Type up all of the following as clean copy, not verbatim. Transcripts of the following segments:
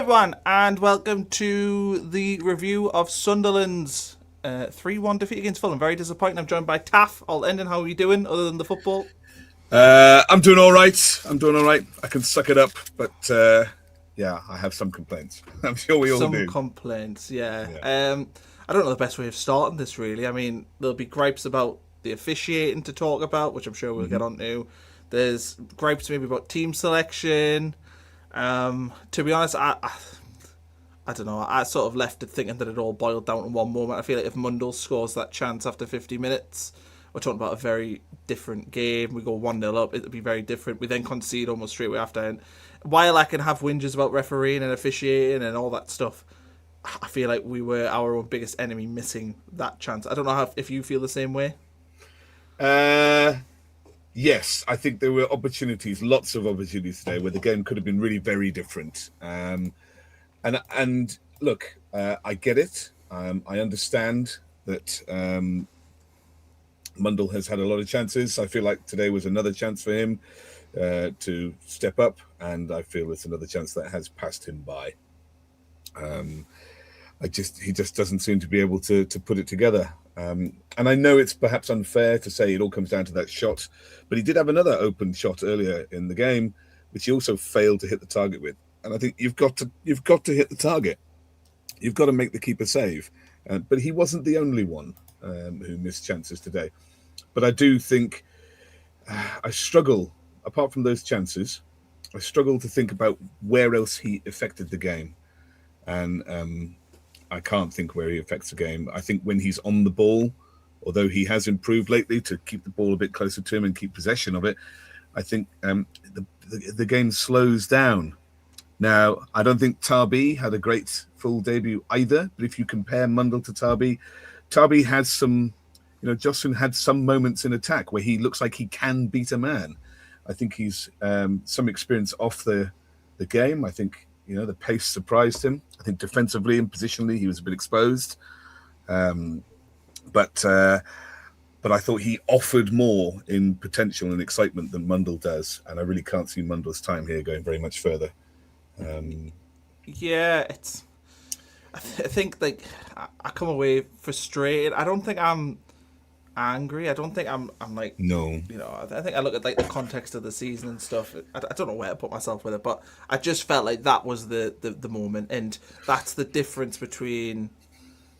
everyone, and welcome to the review of Sunderland's 3-1 defeat against Fulham. Very disappointing. I'm joined by Taff. All ending. How are you doing, other than the football? I'm doing all right. I can suck it up, but yeah, I have some complaints. I'm sure we all Some do. complaints, yeah. Yeah. I don't know the best way of starting this, really. I mean, there'll be gripes about the officiating to talk about, which I'm sure we'll get onto. There's gripes maybe about team selection. To be honest, I don't know. I sort of left it thinking that it all boiled down to one moment. I feel like if Mundell scores that chance after 50 minutes, we're talking about a very different game. We go 1-0 up, it'll be very different. We then concede almost straight away after. And while I can have whinges about refereeing and officiating and all that stuff, I feel like we were our own biggest enemy missing that chance. I don't know if you feel the same way. Yes, I think there were opportunities, lots of opportunities today where the game could have been really very different. And look, I get it. I understand that Mundell has had a lot of chances. I feel like today was another chance for him to step up, and I feel it's another chance that has passed him by. He just doesn't seem to be able to put it together. And I know it's perhaps unfair to say it all comes down to that shot, but he did have another open shot earlier in the game, which he also failed to hit the target with. And I think you've got to hit the target. You've got to make the keeper save. But he wasn't the only one who missed chances today. But I do think I struggle, apart from those chances, I struggle to think about where else he affected the game. And I can't think where he affects the game. I think when he's on the ball, although he has improved lately to keep the ball a bit closer to him and keep possession of it, I think the game slows down. Now, I don't think Tarby had a great full debut either, but if you compare Mundell to Tarby has some, Jocelyn had some moments in attack where he looks like he can beat a man. I think he's some experience off the game. I think, the pace surprised him. I think defensively and positionally he was a bit exposed. But I thought he offered more in potential and excitement than Mundell does. And I really can't see Mundell's time here going very much further. Yeah, I think like I come away frustrated. I don't think I'm angry. I don't think I'm like, no. I think I look at like the context of the season and stuff. I don't know where to put myself with it, but I just felt like that was the moment, and that's the difference between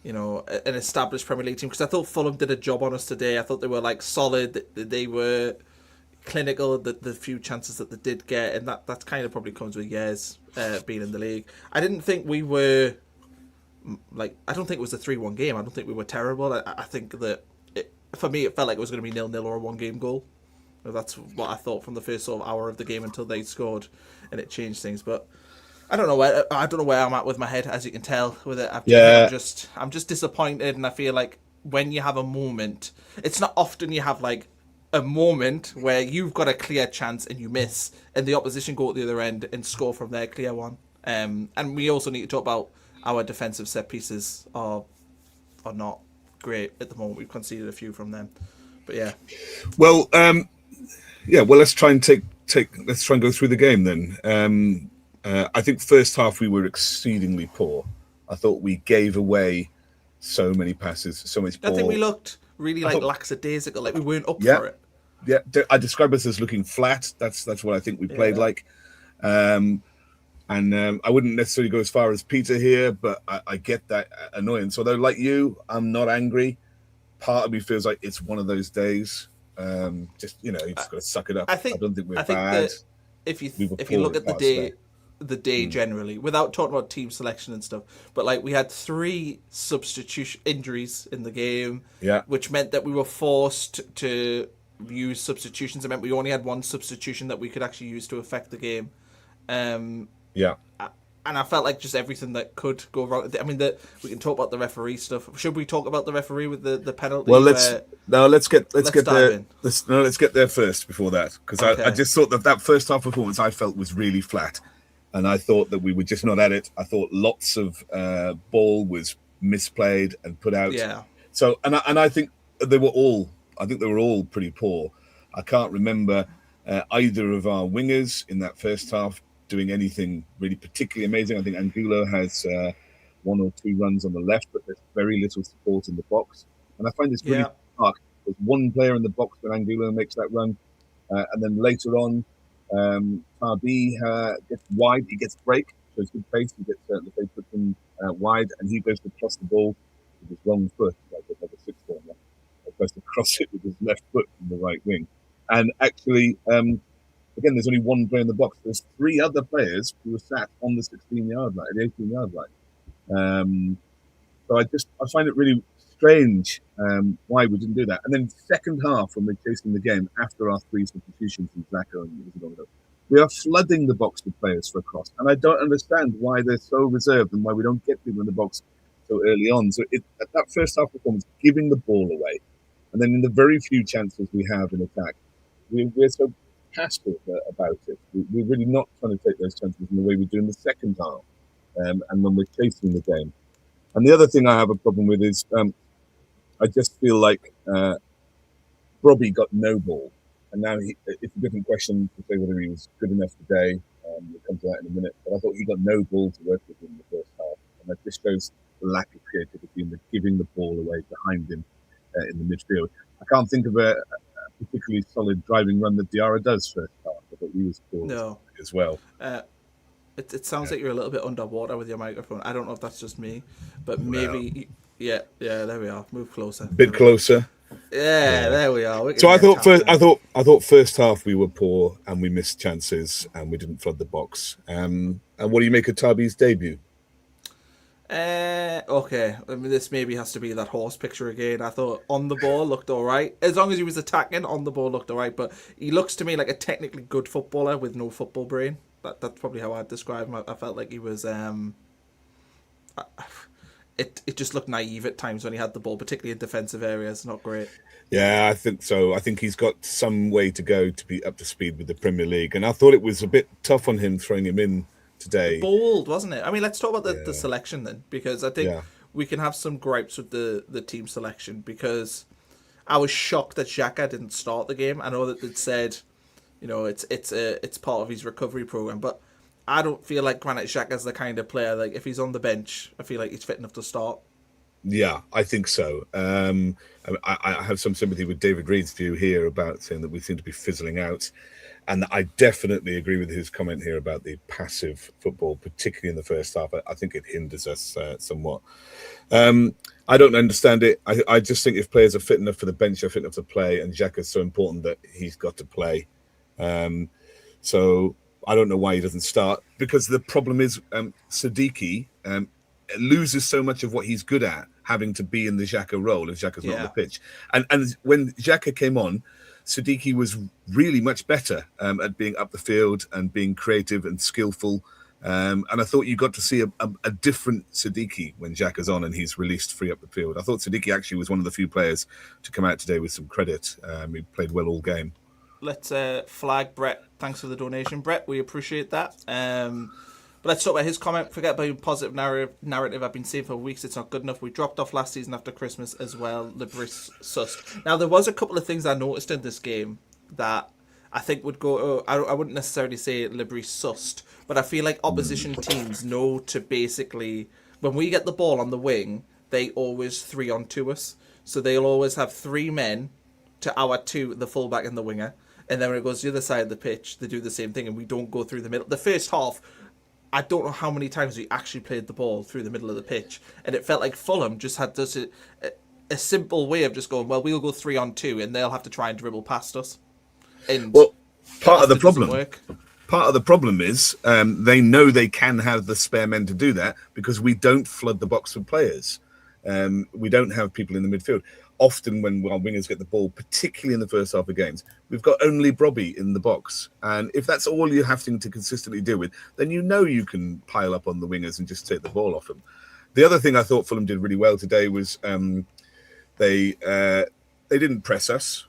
an established Premier League team, because I thought Fulham did a job on us today. I thought they were like solid. They were clinical, the few chances that they did get, and that kind of probably comes with years being in the league. I didn't think we were I don't think it was a 3-1 game. I don't think we were terrible. I think that for me it felt like it was going to be 0-0 or a 1-game goal. That's what I thought from the first sort of hour of the game until they scored, and it changed things. But I don't know where I'm at with my head, as you can tell with it. I'm just disappointed, and I feel like when you have a moment, it's not often you have like a moment where you've got a clear chance and you miss, and the opposition go at the other end and score from their clear one. And we also need to talk about our defensive set pieces are not great at the moment. We've conceded a few from them, but yeah. Well, let's try and go through the game then. I think first half we were exceedingly poor. I thought we gave away so many passes, so much ball. I think we looked really lackadaisical, like we weren't up for it. Yeah, I describe us as looking flat. That's what I think we played like. I wouldn't necessarily go as far as Peter here, but I get that annoyance. Although, like you, I'm not angry. Part of me feels like it's one of those days. You just got to suck it up. I don't think we're bad. That if you look at the day generally, without talking about team selection and stuff, but like we had 3 substitution injuries in the game, which meant that we were forced to use substitutions. It meant we only had 1 substitution that we could actually use to affect the game. And I felt like just everything that could go wrong. I mean, we can talk about the referee stuff. Should we talk about the referee with the penalty? Well, let's get there first before that, because okay. I just thought that first half performance I felt was really flat, and I thought that we were just not at it. I thought lots of ball was misplayed and put out. Yeah. So I think they were all pretty poor. I can't remember either of our wingers in that first half doing anything really particularly amazing. I think Angulo has one or two runs on the left, but there's very little support in the box. And I find this really Yeah. dark. There's one player in the box when Angulo makes that run, and then later on, Tarbi gets wide. He gets break, shows good pace. He gets the pace puts him wide, and he goes to cross the ball with his wrong foot, like a sixth former. He goes to cross it with his left foot from the right wing. And actually, again, there's only one player in the box. There's three other players who were sat on the 16-yard line, the 18-yard line. So I find it really strange why we didn't do that. And then second half, when we're chasing the game after our three substitutions from Zaka and we are flooding the box with players for a cross. And I don't understand why they're so reserved and why we don't get people in the box so early on. So that first half performance, giving the ball away, and then in the very few chances we have in attack, we're so passive about it. We're really not trying to take those chances in the way we do in the second half, and when we're chasing the game. And the other thing I have a problem with is I just feel like Robbie got no ball, and now it's a different question to say whether he was good enough today. We'll come to that in a minute. But I thought he got no ball to work with in the first half, and that just shows the lack of creativity in the giving the ball away behind him in the midfield. I can't think of a particularly solid driving run that Diarra does first half. I thought he was poor as well. It sounds like you're a little bit underwater with your microphone. I don't know if that's just me, but maybe yeah. There we are. Move closer. A bit closer. Yeah, there we are. So I thought first half we were poor and we missed chances and we didn't flood the box. And what do you make of Tabi's debut? Okay. I mean, this maybe has to be that horse picture again. I thought on the ball looked all right. As long as he was attacking, on the ball looked all right. But he looks to me like a technically good footballer with no football brain. That's probably how I'd describe him. I felt like he was... It just looked naive at times when he had the ball, particularly in defensive areas. Not great. Yeah, I think so. I think he's got some way to go to be up to speed with the Premier League. And I thought it was a bit tough on him throwing him in today. Bold, wasn't it? I mean, let's talk about the selection then, because I think we can have some gripes with the team selection, because I was shocked that Xhaka didn't start the game. I know that it said, it's part of his recovery program, but I don't feel like Granit Xhaka's the kind of player, like, if he's on the bench, I feel like he's fit enough to start. Yeah, I think so. I have some sympathy with David Reed's view here about saying that we seem to be fizzling out. And I definitely agree with his comment here about the passive football, particularly in the first half. I think it hinders us somewhat. I don't understand it. I just think if players are fit enough for the bench, they're fit enough to play. And Xhaka's so important that he's got to play. So I don't know why he doesn't start. Because the problem is Siddiqui loses so much of what he's good at, having to be in the Xhaka role if Xhaka's not on the pitch. And when Xhaka came on, Siddiqui was really much better at being up the field and being creative and skillful. And I thought you got to see a different Siddiqui when Xhaka's on and he's released free up the field. I thought Siddiqui actually was one of the few players to come out today with some credit. He played well all game. Let's flag Brett. Thanks for the donation, Brett. We appreciate that. But let's talk about his comment. Forget about the positive narrative I've been saying for weeks. It's not good enough. We dropped off last season after Christmas as well. Libris sussed. Now, there was a couple of things I noticed in this game that I think would go... I wouldn't necessarily say Libris sussed, but I feel like opposition teams know to basically... When we get the ball on the wing, they always 3-on-2 us. So they'll always have 3 men to our 2, the fullback and the winger. And then when it goes to the other side of the pitch, they do the same thing and we don't go through the middle. The first half... I don't know how many times we actually played the ball through the middle of the pitch. And it felt like Fulham just had a simple way of just going, well, we'll go 3-on-2 and they'll have to try and dribble past us. And part of the problem is they know they can have the spare men to do that because we don't flood the box with players. We don't have people in the midfield. Often when our wingers get the ball, particularly in the first half of games, we've got only Brobby in the box. And if that's all you're having to consistently deal with, then you can pile up on the wingers and just take the ball off them. The other thing I thought Fulham did really well today was they didn't press us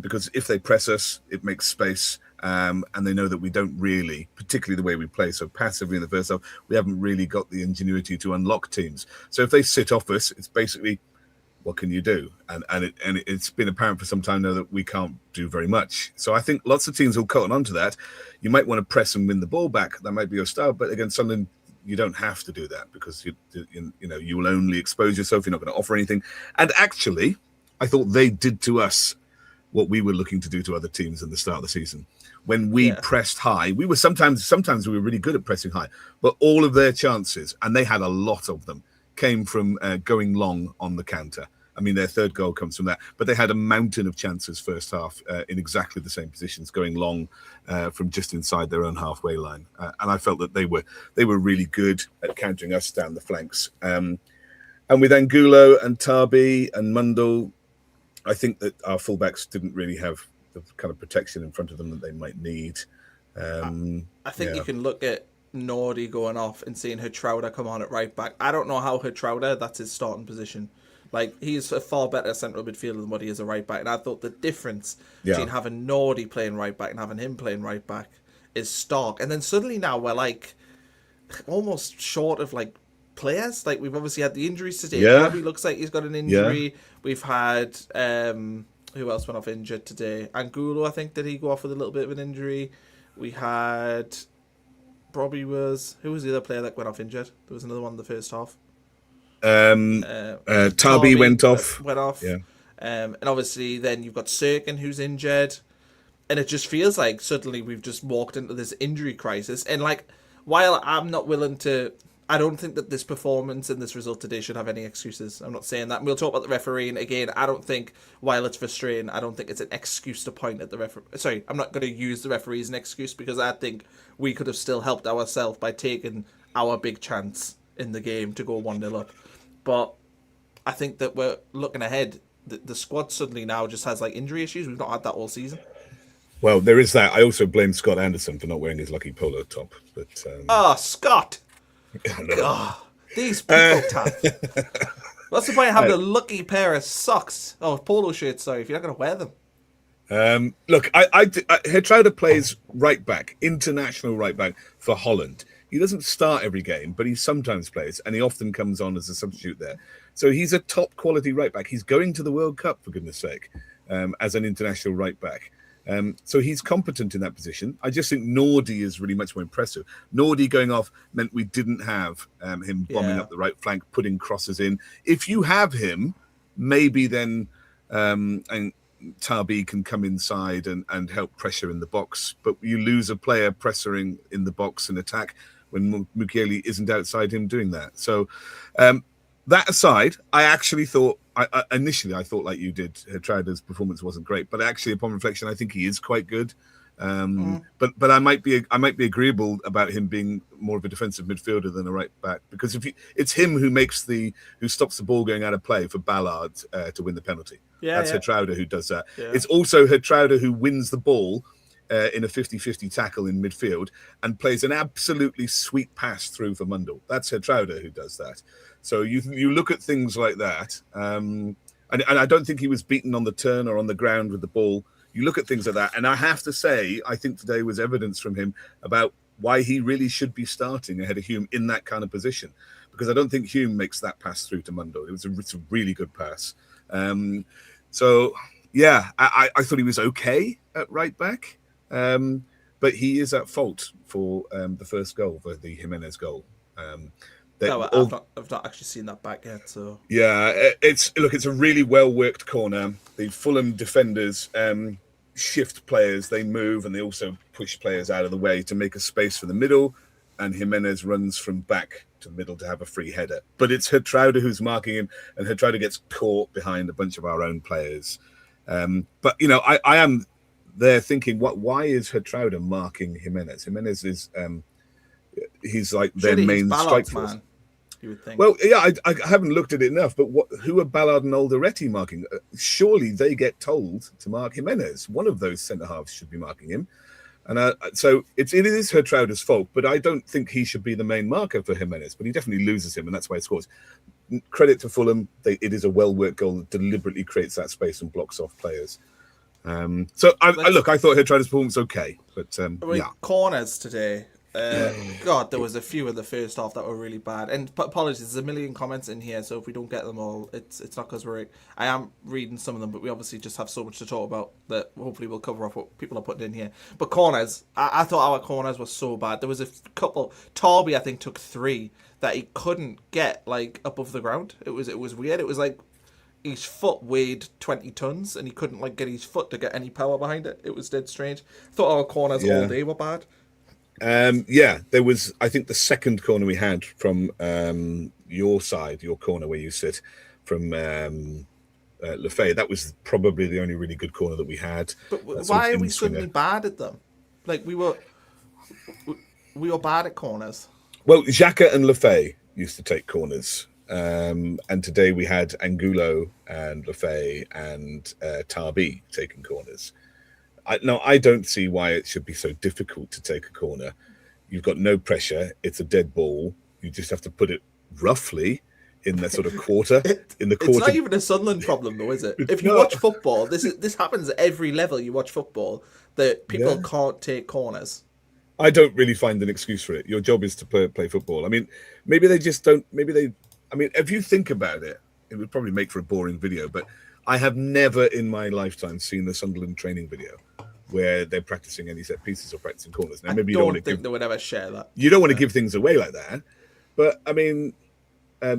because if they press us, it makes space. And they know that we don't really, particularly the way we play so passively in the first half, we haven't really got the ingenuity to unlock teams. So if they sit off us, it's basically what can you do? And it's been apparent for some time now that we can't do very much. So I think lots of teams will cut on to that. You might want to press and win the ball back. That might be your style. But against Sunderland, you don't have to do that because you will only expose yourself. You're not going to offer anything. And actually, I thought they did to us what we were looking to do to other teams in the start of the season. When we pressed high, we were sometimes we were really good at pressing high, but all of their chances, and they had a lot of them, came from going long on the counter. I mean, their third goal comes from that, but they had a mountain of chances first half in exactly the same positions, going long from just inside their own halfway line. And I felt that they were really good at countering us down the flanks. And with Angulo and Tarby and Mundell, I think that our fullbacks didn't really have the kind of protection in front of them that they might need. I think you can look at Nordy going off and seeing Hertrauda come on at right back. I don't know how Hertrauda, that's his starting position. Like, he's a far better central midfielder than what he is a right back. And I thought the difference between having Nordy playing right back and having him playing right back is stark. And then suddenly now we're like almost short of like players. Like, we've obviously had the injuries today. Bobby looks like he's got an injury. We've had who else went off injured today? Angulo, I think, did he go off with a little bit of an injury? We had who was the other player that went off injured? There was another one in the first half. Tarby went off. Yeah. And obviously then you've got Sirkin who's injured. And it just feels like suddenly we've just walked into this injury crisis. And like, while I'm not willing to, I don't think that this performance and this result today should have any excuses. I'm not saying that. And we'll talk about the referee. And again, I don't think, while it's frustrating, I don't think it's an excuse to point at the referee. Sorry, I'm not going to use the referee as an excuse because I think we could have still helped ourselves by taking our big chance in the game to go 1-0 up. But I think that we're looking ahead. The squad suddenly now just has like injury issues. We've not had that all season. Well, there is that. I also blame Scott Anderson for not wearing his lucky polo top. But Scott! God, these people, Tom. What's the point of having a lucky pair of socks? Oh, polo shirts, sorry, if you're not going to wear them. Look, Hertrauda plays right back, international right back for Holland. He doesn't start every game, but he sometimes plays, and he often comes on as a substitute there. So he's a top quality right back. He's going to the World Cup, for goodness sake, as an international right back. So he's competent in that position. I just think Nordy is really much more impressive. Nordy going off meant we didn't have him bombing up the right flank, putting crosses in. If you have him, maybe then and Tarby can come inside and help pressure in the box. But you lose a player pressuring in the box and attack when Mukiele isn't outside him doing that. So that aside, I actually thought, initially I thought like you did, Hertrauda's performance wasn't great, but actually upon reflection, I think he is quite good. But I might be agreeable about him being more of a defensive midfielder than a right back, because it's him who stops the ball going out of play for Ballard to win the penalty. That's Hertrauda who does that. Yeah. It's also Hertrauda who wins the ball in a 50-50 tackle in midfield and plays an absolutely sweet pass through for Mundell. That's Hertrauda who does that. So you look at things like that, and I don't think he was beaten on the turn or on the ground with the ball. You look at things like that, and I have to say, I think today was evidence from him about why he really should be starting ahead of Hume in that kind of position, because I don't think Hume makes that pass through to Mundell. It's a really good pass. So yeah, I thought he was okay at right back, but he is at fault for the first goal, for the Jimenez goal. I've not actually seen that back yet. So yeah, it's a really well worked corner. The Fulham defenders shift players, they move, and they also push players out of the way to make a space for the middle. And Jimenez runs from back to middle to have a free header. But it's Hertrauda who's marking him, and Hertrauda gets caught behind a bunch of our own players. But I am there thinking, why is Hertrauda marking Jimenez? Jimenez is he's like their main strike force. You would think. Well, yeah, I haven't looked at it enough, but who are Ballard and Alderete marking? Surely they get told to mark Jimenez. One of those centre halves should be marking him, and so it is Hertrauda's fault. But I don't think he should be the main marker for Jimenez. But he definitely loses him, and that's why he scores. Credit to Fulham; it is a well-worked goal that deliberately creates that space and blocks off players. So I thought Hertrauda's performance was okay, but corners today. God, there was a few in the first half that were really bad. And apologies, there's a million comments in here, so if we don't get them all, it's not because I am reading some of them, but we obviously just have so much to talk about that hopefully we'll cover off what people are putting in here. But corners, I thought our corners were so bad. There was a couple. Tarby, I think, took 3 that he couldn't get like above the ground. It was weird. It was like his foot weighed 20 tons and he couldn't like get his foot to get any power behind it. It was dead strange. Thought our corners all day were bad. There was, I think, the second corner we had from your side, your corner where you sit, from Lefay. That was probably the only really good corner that we had. But why are we suddenly bad at them? Like we were bad at corners. Well, Xhaka and Lefay used to take corners. And today we had Angulo and Lefay and Tarbi taking corners. I don't see why it should be so difficult to take a corner. You've got no pressure. It's a dead ball. You just have to put it roughly in the sort of quarter. It's not even a Sunderland problem, though, is it? If you watch football, this happens at every level. You watch football that people can't take corners. I don't really find an excuse for it. Your job is to play football. I mean, maybe they just don't. I mean, if you think about it, it would probably make for a boring video, but I have never in my lifetime seen the Sunderland training video where they're practicing any set pieces or practicing corners. Now, maybe I don't think they would ever share that. You don't want to give things away like that, but I mean,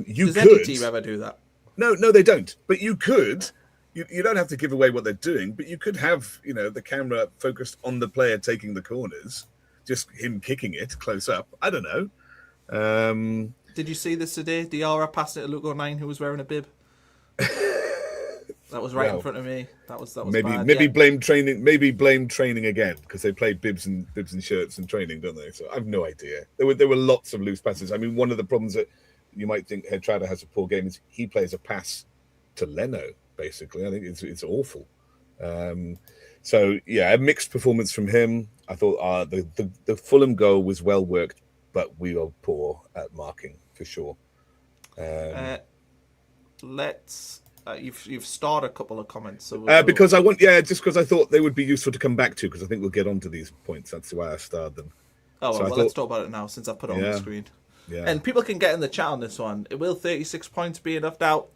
you Does could. any team ever do that? No, they don't. But you could. You don't have to give away what they're doing, but you could have, the camera focused on the player taking the corners, just him kicking it close up. I don't know. Did you see this today? Diarra passed it to Luke O'Nien, who was wearing a bib. That was right in front of me. That was bad. Maybe blame training. Maybe blame training again because they play bibs and shirts and training, don't they? So I have no idea. There were lots of loose passes. I mean, one of the problems that you might think Hedrada has a poor game is he plays a pass to Leno. Basically, I think it's awful. So yeah, a mixed performance from him. I thought the Fulham goal was well worked, but we were poor at marking for sure. You've starred a couple of comments, so because I thought they would be useful to come back to because I think we'll get onto these points. That's why I starred them. Let's talk about it now since I've put it on the screen. Yeah. And people can get in the chat on this one. Will 36 points be enough? Now,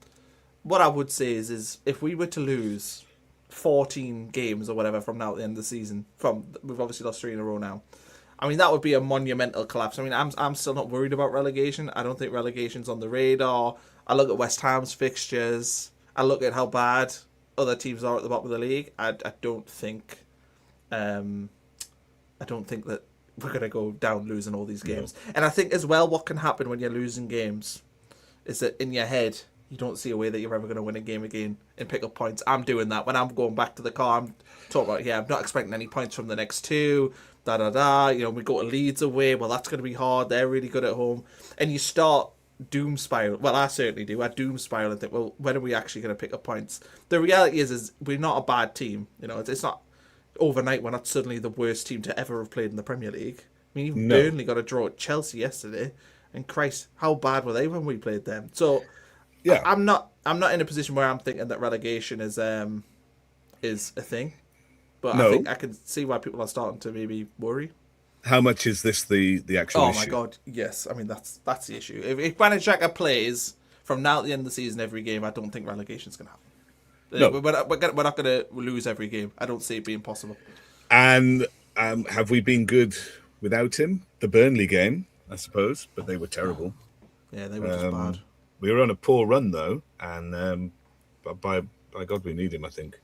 what I would say is if we were to lose 14 games or whatever from now at the end of the season, we've obviously lost 3 in a row now. I mean, that would be a monumental collapse. I mean, I'm still not worried about relegation. I don't think relegation's on the radar. I look at West Ham's fixtures. I look at how bad other teams are at the bottom of the league. I don't think that we're going to go down losing all these games. No. And I think as well what can happen when you're losing games is that in your head, you don't see a way that you're ever going to win a game again and pick up points. I'm doing that. When I'm going back to the car, I'm talking about, I'm not expecting any points from the next 2. We go to Leeds away. Well, that's going to be hard. They're really good at home. And you start doom spiral. Well, I certainly do. I doom spiral and think, well, when are we actually going to pick up points? The reality is we're not a bad team. It's not overnight. We're not suddenly the worst team to ever have played in the Premier League. I mean, even Burnley got a draw at Chelsea yesterday. And Christ, how bad were they when we played them? So, yeah, I'm not in a position where I'm thinking that relegation is a thing. But I think I can see why people are starting to maybe worry. How much is this the actual issue? Oh my God, yes. I mean, that's the issue. If Granit Xhaka plays from now to the end of the season every game, I don't think relegation's going to happen. No. We're not going to lose every game. I don't see it being possible. And have we been good without him? The Burnley game, I suppose, but they were terrible. Yeah, they were just bad. We were on a poor run, though, and but by God, we need him, I think.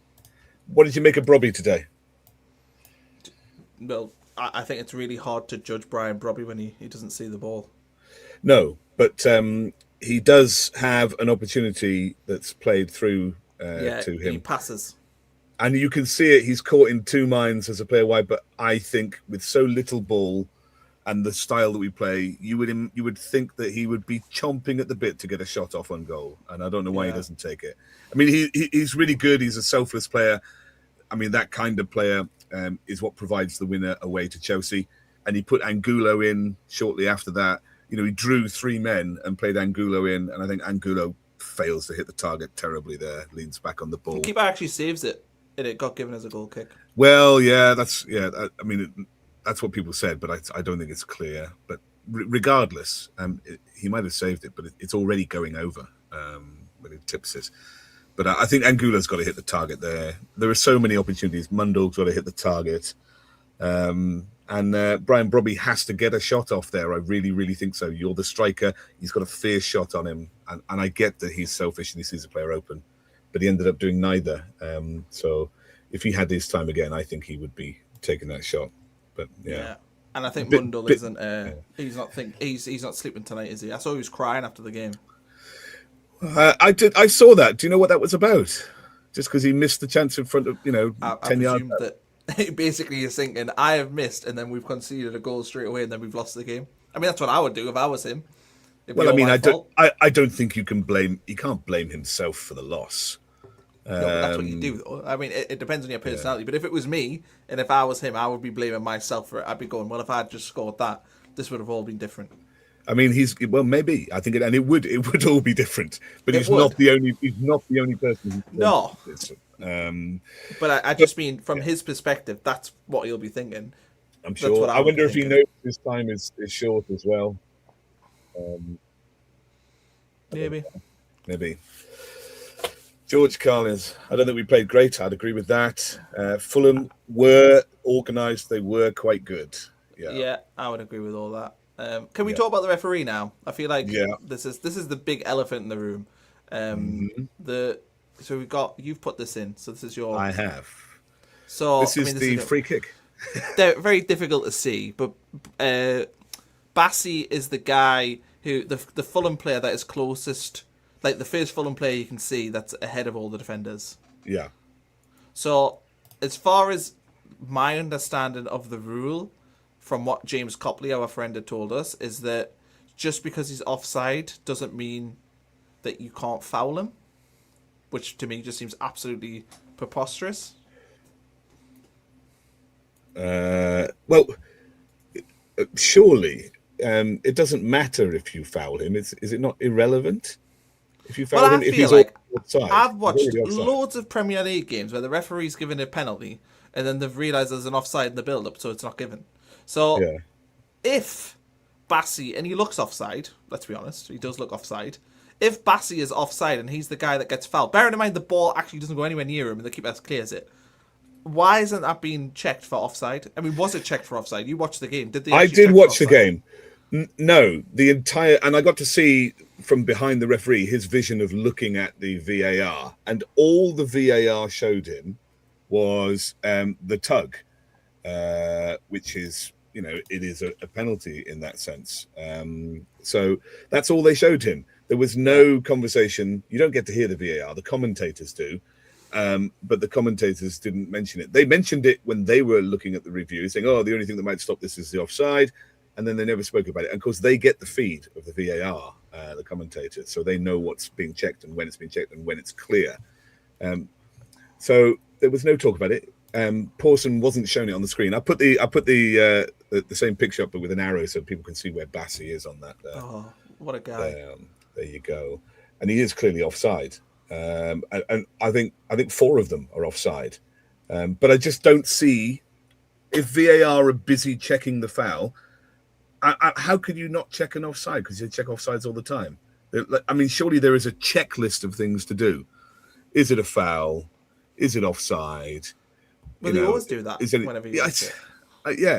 What did you make of Brobby today? Well, I think it's really hard to judge Brian Brobby when he doesn't see the ball. No, but he does have an opportunity that's played through to him. He passes. And you can see it. He's caught in 2 minds as a player wide, but I think with so little ball and the style that we play, you would think that he would be chomping at the bit to get a shot off on goal. And I don't know why he doesn't take it. I mean, he's really good. He's a selfless player. I mean, that kind of player is what provides the winner away to Chelsea. And he put Angulo in shortly after that. He drew 3 men and played Angulo in. And I think Angulo fails to hit the target terribly there, leans back on the ball. The keeper actually saves it, and it got given as a goal kick. Well, yeah, I mean, that's what people said, but I don't think it's clear. But regardless, he might have saved it, but it's already going over when he tips it. But I think Angula's got to hit the target there. There are so many opportunities. Mundell's got to hit the target. And Brian Bromley has to get a shot off there. I really, really think so. You're the striker. He's got a fierce shot on him. And I get that he's selfish and he sees a player open. But he ended up doing neither. So if he had his time again, I think he would be taking that shot. But yeah. And I think Mundell isn't. He's not sleeping tonight, is he? I saw he was crying after the game. I saw that. Do you know what that was about? Just because he missed the chance in front of 10 yards. That basically you're thinking I have missed, and then we've conceded a goal straight away, and then we've lost the game. I mean, that's what I would do if I was him. Well, I mean, I don't think you can blame. You can't blame himself for the loss. No, that's what you do, though. I mean, it depends on your personality. Yeah. But if it was me, and if I was him, I would be blaming myself for it. I'd be going, well, if I had just scored that, this would have all been different. I mean, maybe I think it would all be different. But he's not the only person. No. But I just mean from his perspective, that's what he'll be thinking. I'm sure. I wonder if he knows his time is short as well. Maybe. George Carlins, I don't think we played great. I'd agree with that. Fulham were organised. They were quite good. Yeah, I would agree with all that. Can we talk about the referee now? I feel like this is the big elephant in the room. So you've put this in. So this is your. I have. So this is the free kick. They're very difficult to see, but Bassey is the guy who the Fulham player that is closest. Like the first Fulham player you can see that's ahead of all the defenders. Yeah. So, as far as my understanding of the rule, from what James Copley, our friend, had told us, is that just because he's offside doesn't mean that you can't foul him, which to me just seems absolutely preposterous. Well, surely it doesn't matter if you foul him. Is it not irrelevant? If you foul him, if he's offside. I've watched loads of Premier League games where the referee's given a penalty and then they've realised there's an offside in the build-up, so it's not given. So if Bassey, and he looks offside, let's be honest, he does look offside. If Bassey is offside and he's the guy that gets fouled, bearing in mind the ball actually doesn't go anywhere near him and the keeper clears it, why isn't that being checked for offside? I mean, was it checked for offside? You watched the game. Did they? I did watch the game. No, the entire, and I got to see from behind the referee his vision of looking at the VAR, and all the VAR showed him was the tug, which is, it is a penalty in that sense. So that's all they showed him. There was no conversation. You don't get to hear the VAR. The commentators do. But the commentators didn't mention it. They mentioned it when they were looking at the review, saying, the only thing that might stop this is the offside. And then they never spoke about it. And of course, they get the feed of the VAR, the commentators, so they know what's being checked and when it's being checked and when it's clear. So there was no talk about it. Pawson wasn't showing it on the screen. I put the same picture up, but with an arrow, so people can see where Bassey is on that. What a guy! There you go. And he is clearly offside. And I think 4 of them are offside. But I just don't see, if VAR are busy checking the foul, how could you not check an offside? Because you check offsides all the time. I mean, surely there is a checklist of things to do. Is it a foul? Is it offside? Well, they always do that whenever you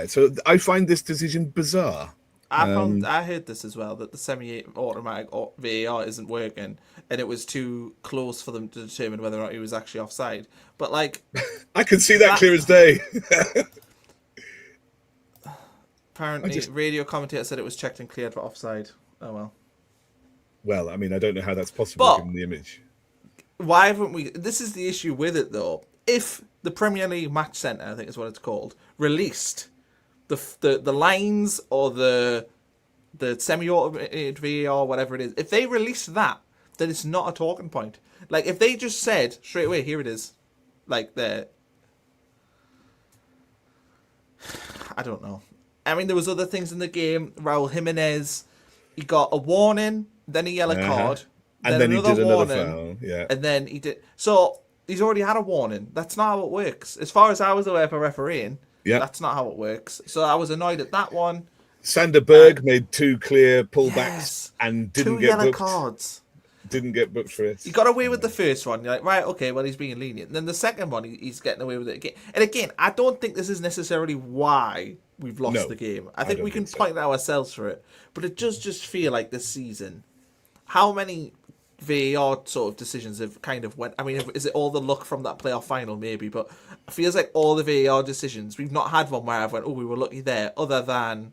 so I find this decision bizarre. I heard this as well, that the semi-automatic VAR isn't working, and it was too close for them to determine whether or not he was actually offside. But I can see that clear as day. Apparently, radio commentator said it was checked and cleared for offside. Oh well. Well, I mean, I don't know how that's possible given the image. Why haven't we? This is the issue with it, though. If the Premier League Match Centre, I think is what it's called, released the lines or the semi-automated VAR, whatever it is, if they release that, then it's not a talking point. Like if they just said straight away, here it is, like there. I don't know. I mean, there was other things in the game. Raul Jimenez, he got a warning, then a yellow card, and then another warning, foul. And then he did. So he's already had a warning. That's not how it works. As far as I was aware for refereeing, Yeah. That's not how it works. So I was annoyed at that one. Sander Berg made 2 clear pullbacks Yes, and didn't 2 get yellow booked. cards. Didn't get booked for it. He got away with the first one. You're like, right, okay, well, he's being lenient. And then the second one, he's getting away with it again. And again, I don't think this is necessarily why we've lost the game. I think we can point at ourselves for it. But it does just feel like this season, how many VAR sort of decisions have kind of went... I mean, is it all the luck from that playoff final? Maybe. But it feels like all the VAR decisions, we've not had one where I've went, oh, we were lucky there, other than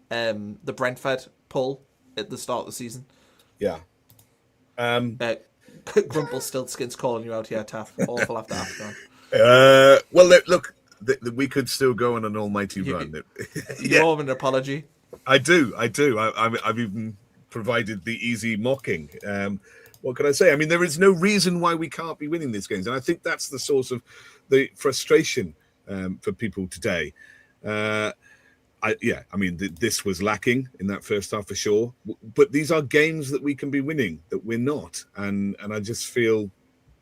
the Brentford pull at the start of the season. Yeah. Grumpelstiltskin's calling you out here, Taff. Awful after Afghan. Well, look, we could still go on an almighty run. You owe an apology. I do. I've even provided the easy mocking. What can I say? I mean, there is no reason why we can't be winning these games, and I think that's the source of the frustration for people today. I mean, this was lacking in that first half for sure. But these are games that we can be winning that we're not, and I just feel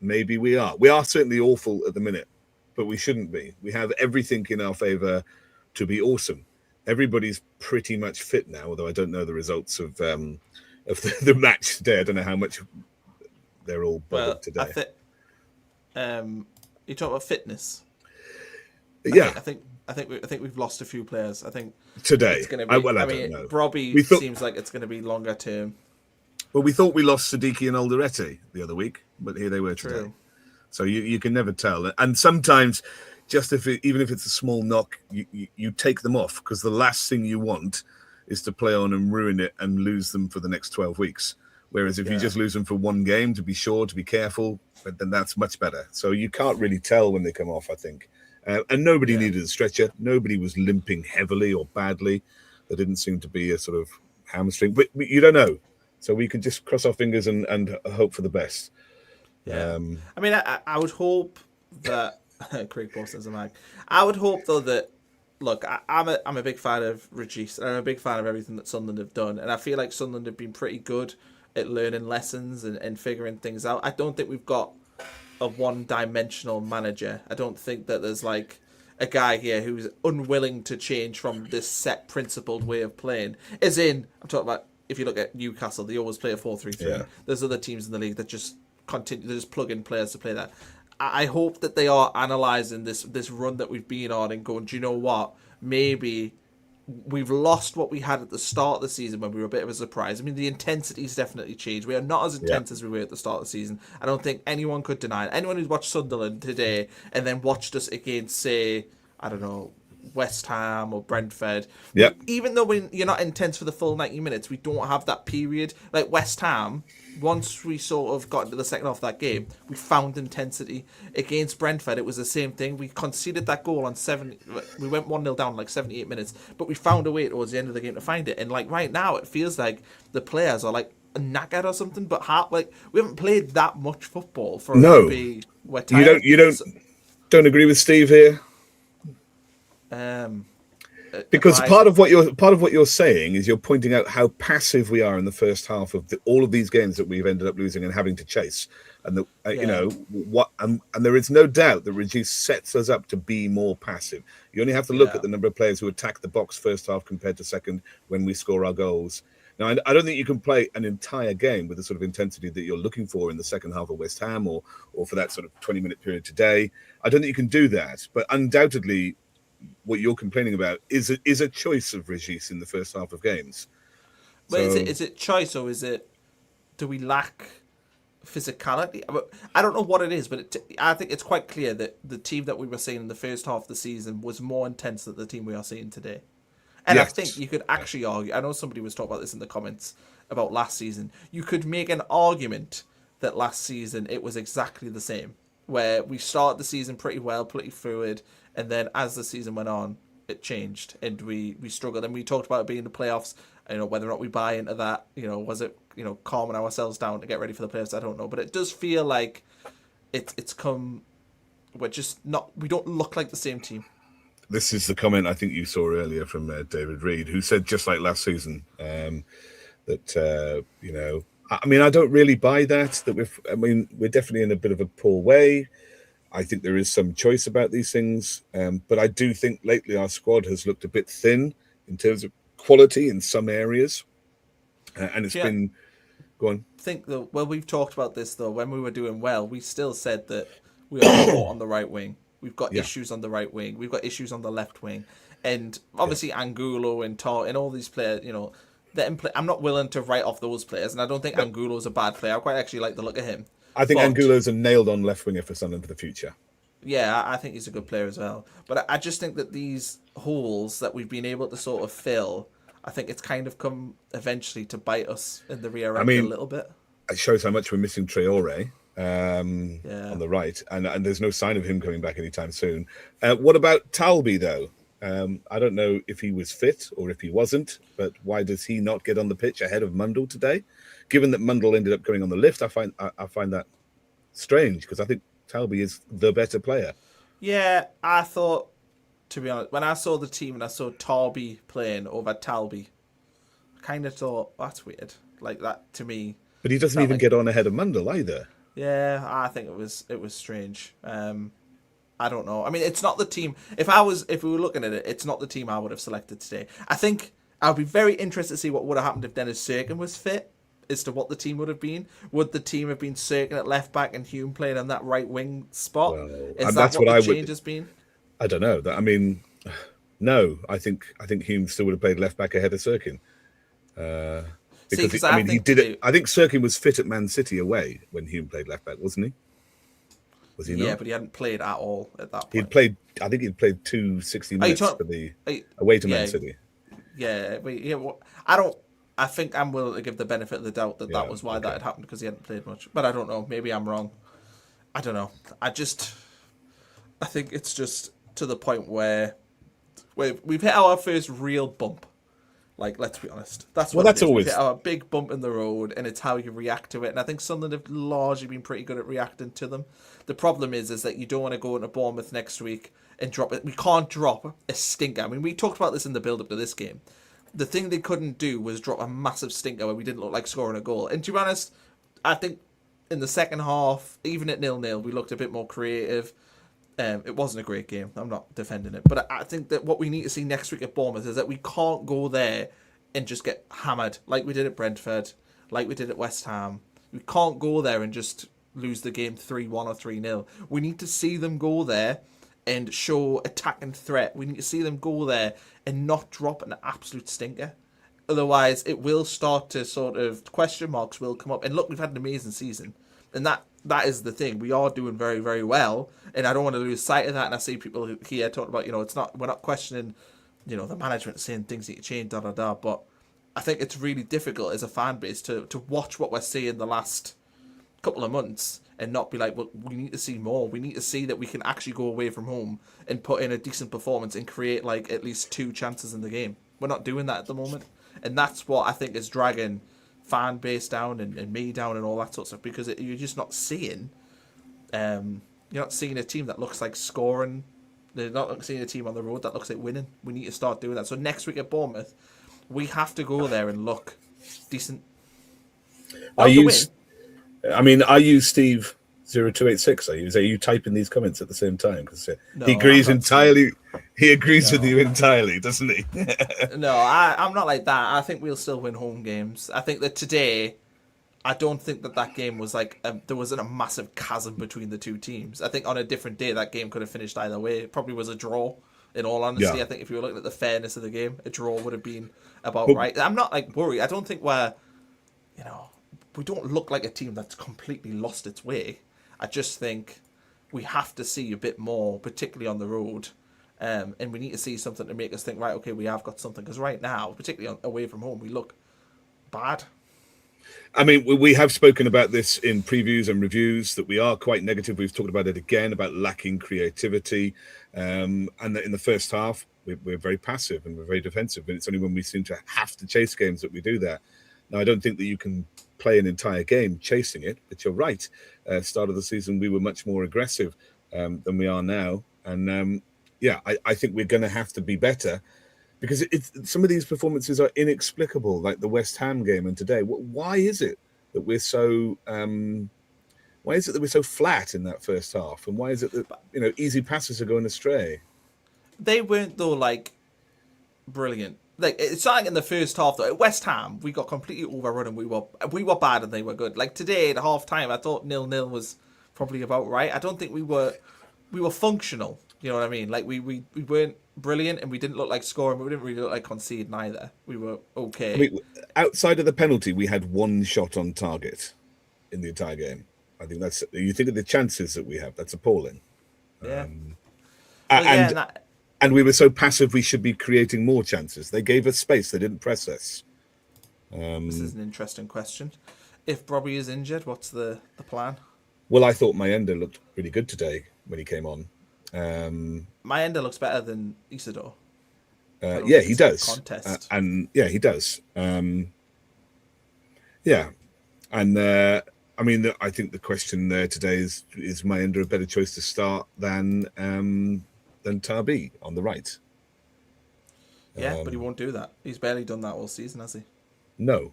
maybe we are. We are certainly awful at the minute, but we shouldn't be. We have everything in our favour to be awesome. Everybody's pretty much fit now, although I don't know the results of the match today. I don't know how much they're all bothered today. I think you talk about fitness. I think we've lost a few players. I think today. It's going to be. I mean, Robbie seems like it's going to be longer term. Well, we thought we lost Siddiqui and Alderete the other week, but here they were today. True. So you can never tell. And sometimes, just even if it's a small knock, you take them off, because the last thing you want is to play on and ruin it and lose them for the next 12 weeks. Whereas if you just lose them for one game, to be sure, to be careful, then that's much better. So you can't really tell when they come off, I think. And nobody needed a stretcher. Nobody was limping heavily or badly. There didn't seem to be a sort of hamstring. But you don't know. So we can just cross our fingers and hope for the best. Yeah. I mean, I would hope that... Craig Boston's a mag. I would hope, though, that... Look, I'm a big fan of Regis, and I'm a big fan of everything that Sunderland have done. And I feel like Sunderland have been pretty good at learning lessons and figuring things out. I don't think we've got a one-dimensional manager. I don't think that there's like a guy here who's unwilling to change from this set principled way of playing. As in, I'm talking about, if you look at Newcastle, they always play a 4-3-3. Yeah. There's other teams in the league that just continue, they just plug in players to play that. I hope that they are analysing this run that we've been on and going, do you know what? Maybe we've lost what we had at the start of the season when we were a bit of a surprise. I mean, the intensity's definitely changed. We are not as intense as we were at the start of the season. I don't think anyone could deny it. Anyone who's watched Sunderland today and then watched us against, say, I don't know, West Ham or Brentford. Yep. Even though you're not intense for the full 90 minutes, we don't have that period. Like West Ham, once we sort of got into the second half of that game, we found intensity. Against Brentford, it was the same thing. We conceded that goal on 70. We went 1-0 down in like 78 minutes, but we found a way towards the end of the game to find it. And like right now, it feels like the players are like knackered or something. But like we haven't played that much football for us to be. We're tired. You don't agree with Steve here? Because part of what you're saying is you're pointing out how passive we are in the first half of all of these games that we've ended up losing and having to chase, and you know what, and there is no doubt that Regis sets us up to be more passive. You only have to look at the number of players who attack the box first half compared to second when we score our goals. Now, I don't think you can play an entire game with the sort of intensity that you're looking for in the second half of West Ham or for that sort of 20-minute period today. I don't think you can do that, but undoubtedly, what you're complaining about is a choice of Regis in the first half of games. But is it choice, or do we lack physicality? I don't know what it is, but I think it's quite clear that the team that we were seeing in the first half of the season was more intense than the team we are seeing today. And yes. I think you could actually argue, I know somebody was talking about this in the comments about last season, you could make an argument that last season it was exactly the same, where we started the season pretty well, pretty fluid, and then as the season went on, it changed and we struggled. And we talked about it being the playoffs, whether or not we buy into that, was it, calming ourselves down to get ready for the playoffs? I don't know. But it does feel like it's come, we don't look like the same team. This is the comment I think you saw earlier from David Reed, who said just like last season, that, I mean, I don't really buy that we're definitely in a bit of a poor way. I think there is some choice about these things, but I do think lately our squad has looked a bit thin in terms of quality in some areas, and it's Yeah, been. Go on. I think that when we've talked about this though, when we were doing well, we still said that we are short on the right wing. We've got Yeah, issues on the right wing. We've got issues on the left wing, and yeah. obviously Angulo and Tar and all these players. I'm not willing to write off those players, and I don't think No, Angulo's a bad player. I quite actually like the look of him, I think but Angulo's a nailed-on left winger for Sunderland for the future. yeah, I think he's a good player as well. But I just think that these holes that we've been able to sort of fill, I think it's kind of come eventually to bite us in the rear I end a mean, little bit. it shows how much we're missing Traore Yeah. on the right, and there's no sign of him coming back anytime soon. What about Talby, though? I don't know if he was fit or if he wasn't, but why does he not get on the pitch ahead of Mundle today? Given that Mundle ended up going on the lift, I find that strange because I think Talby is the better player. Yeah, I thought, to be honest, when I saw the team and I saw Tarby playing over Talby, I kind of thought, that's weird. Like, that, to me, But he doesn't felt even like, get on ahead of Mundle either. yeah, I think it was strange. I don't know. I mean, it's not the team. If we were looking at it, it's not the team I would have selected today. I think I'd be very interested to see what would have happened if Dennis Serkin was fit, as to what the team would have been. Would the team have been Serkin at left back and Hume playing on that right wing spot? Well, Is and that that's what what the I change would. has been? I don't know. I mean, no. I think Hume still would have played left back ahead of Serkin. See, Because because I I mean, he think did it. today, I think Serkin was fit at Man City away when Hume played left back, wasn't he? Was he yeah, not? but he hadn't played at all at that He'd point. played. I think he'd played 260 Are you minutes talking? for the Are you, away to Man yeah, City. yeah, but yeah. Well, I don't. I think I'm willing to give the benefit of the doubt that that Yeah. was why that Okay. had happened because he hadn't played much. But I don't know. Maybe I'm wrong. I don't know. I think it's just to the point where we've hit our first real bump. Like, let's be honest. That's Well, what it that's is. We've hit always. our big bump in the road, and it's how you react to it. And I think Sunderland have largely been pretty good at reacting to them. The problem is that you don't want to go into Bournemouth next week and drop it. We can't drop a stinker. I mean, we talked about this in the build-up to this game. The thing they couldn't do was drop a massive stinker where we didn't look like scoring a goal. And to be honest, I think in the second half, even at 0-0, we looked a bit more creative. It wasn't a great game. I'm not defending it. But I think that what we need to see next week at Bournemouth is that we can't go there and just get hammered like we did at Brentford, like we did at West Ham. We can't go there and just lose the game 3-1 or 3-0. We need to see them go there and show attack and threat. We need to see them go there and not drop an absolute stinker. Otherwise, it will start to sort of question marks will come up. And look, we've had an amazing season, and that is the thing. We are doing very, very well, and I don't want to lose sight of that. And I see people here talking about, it's not we're not questioning, the management saying things need to change, da da da. But I think it's really difficult as a fan base to watch what we're seeing the last couple of months and not be like, well, we need to see more. We need to see that we can actually go away from home and put in a decent performance and create like at least 2 chances in the game. We're not doing that at the moment, and that's what I think is dragging fan base down and me down and all that sort of stuff because you're just not seeing, you're not seeing a team that looks like scoring. They're not seeing a team on the road that looks like winning. We need to start doing that. So next week at Bournemouth, we have to go there and look decent. Are Not to you? win. I mean, are you Steve 0286? Are you typing these comments at the same time? Because he No, I'm agrees not Steve. entirely. He agrees with No. you entirely, doesn't he? No, I'm not like that. I think we'll still win home games. I think that today, I don't think that game was like there wasn't a massive chasm between the two teams. I think on a different day that game could have finished either way. It probably was a draw. In all honesty, Yeah. I think if you were looking at the fairness of the game, a draw would have been about But right. I'm not like worried. I don't think you know, we don't look like a team that's completely lost its way. I just think we have to see a bit more, particularly on the road. And we need to see something to make us think, right, okay, we have got something. Because right now, particularly away from home, we look bad. I mean, we have spoken about this in previews and reviews that we are quite negative. We've talked about it again about lacking creativity, and that in the first half we're very passive and we're very defensive. And it's only when we seem to have to chase games that we do that. Now, I don't think that you can play an entire game chasing it, but you're right. Start of the season, we were much more aggressive than we are now, and I think we're going to have to be better. Because some of these performances are inexplicable, like the West Ham game and today. Why is it that we're so Why is it that we're so flat in that first half? And why is it that easy passes are going astray? They weren't though like brilliant. Like it's not like in the first half though. At West Ham, we got completely overrun and we were bad and they were good. Like today at half time, I thought 0-0 was probably about right. I don't think we were functional. You know what I mean? Like we weren't brilliant and we didn't look like scoring, but we didn't really look like conceding either. We were okay. I mean, outside of the penalty, we had one shot on target in the entire game. I think that's. You think of the chances that we have. That's appalling. Yeah. And we were so passive. We should be creating more chances. They gave us space. They didn't press us. This is an interesting question. If Bromley is injured, what's the plan? Well, I thought Mayenda looked pretty good today when he came on. Mayenda looks better than Isidore. Yeah, he does. Contest. He does. Yeah, and I mean, I think the question there today is Mayenda a better choice to start than Tarbi on the right? Yeah, but he won't do that. He's barely done that all season, has he? No,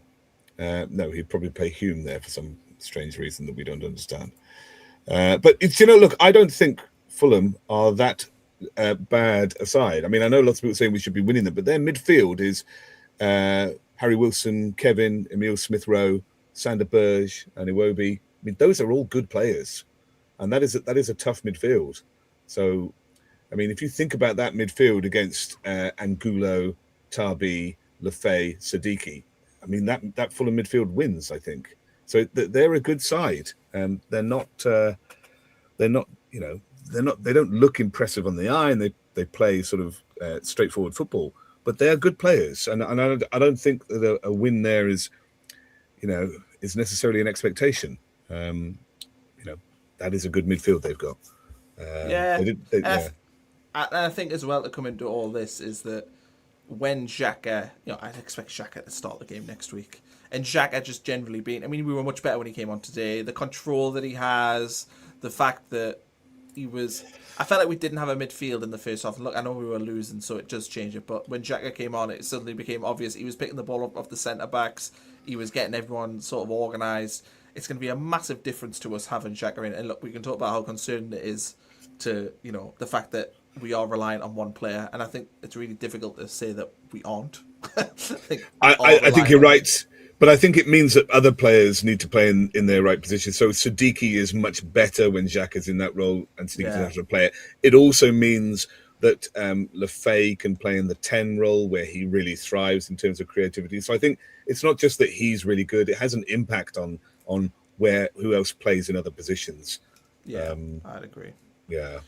he'd probably play Hume there for some strange reason that we don't understand. But look, I don't think Fulham are that bad aside. I mean, I know lots of people saying we should be winning them, but their midfield is Harry Wilson, Kevin, Emile Smith-Rowe, Sander Berge, and Iwobi. I mean, those are all good players, and that is a tough midfield. So, I mean, if you think about that midfield against Angulo, Tarbi, Lefay, Siddiqui, I mean that Fulham midfield wins, I think. So they're a good side. They're not. They don't look impressive on the eye, and they play sort of straightforward football. But they are good players, and I don't think that a win there is necessarily an expectation. That is a good midfield they've got. I think as well to come into all this is that when Xhaka, I'd expect Xhaka to start the game next week, and Xhaka just generally being. I mean, we were much better when he came on today. The control that he has, the fact that he was. I felt like we didn't have a midfield in the first half. Look, I know we were losing, so it does change it. But when Xhaka came on, it suddenly became obvious. He was picking the ball up off the centre backs. He was getting everyone sort of organised. It's going to be a massive difference to us having Xhaka in. And look, we can talk about how concerning it is to the fact that we are reliant on one player, and I think it's really difficult to say that we aren't. I think you're right, but I think it means that other players need to play in their right position. So Siddiqui is much better when Xhaka is in that role, and Siddiqui's a natural player. It also means that Lefay can play in the 10 role where he really thrives in terms of creativity. So I think it's not just that he's really good; it has an impact on who else plays in other positions. Yeah, I'd agree. Yeah.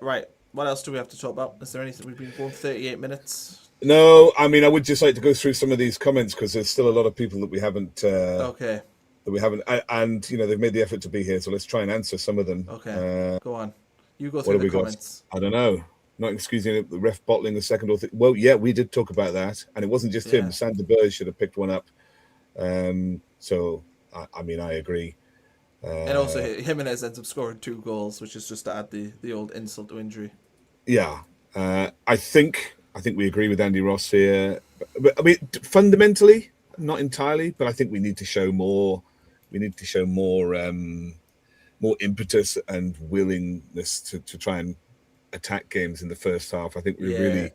Right. What else do we have to talk about? Is there anything? We've been going 38 minutes. No, I mean, I would just like to go through some of these comments because there's still a lot of people that we haven't. Okay. That we haven't, and they've made the effort to be here, so let's try and answer some of them. Okay. Go on. You go through the comments. I don't know. Not excusing the ref bottling the second or third. Well, yeah, we did talk about that, and it wasn't just him. Sander Berge should have picked one up. So, I mean, I agree. And also, Jimenez ends up scoring 2 goals, which is just to add the old insult to injury. Yeah, I think we agree with Andy Ross here. But I mean, fundamentally, not entirely, but I think we need to show more. We need to show more impetus and willingness to try and attack games in the first half. I think we're